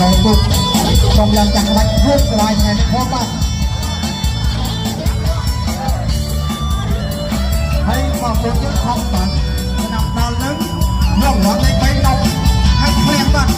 น้องตุ๊กต้องยังจังหวัดเพื่อลายแทนพ่อบ้านให้ความรู้เรื่องความฝันนำดาวลึกเรื่องหัวใจไปนำให้เคลียร์บ้าน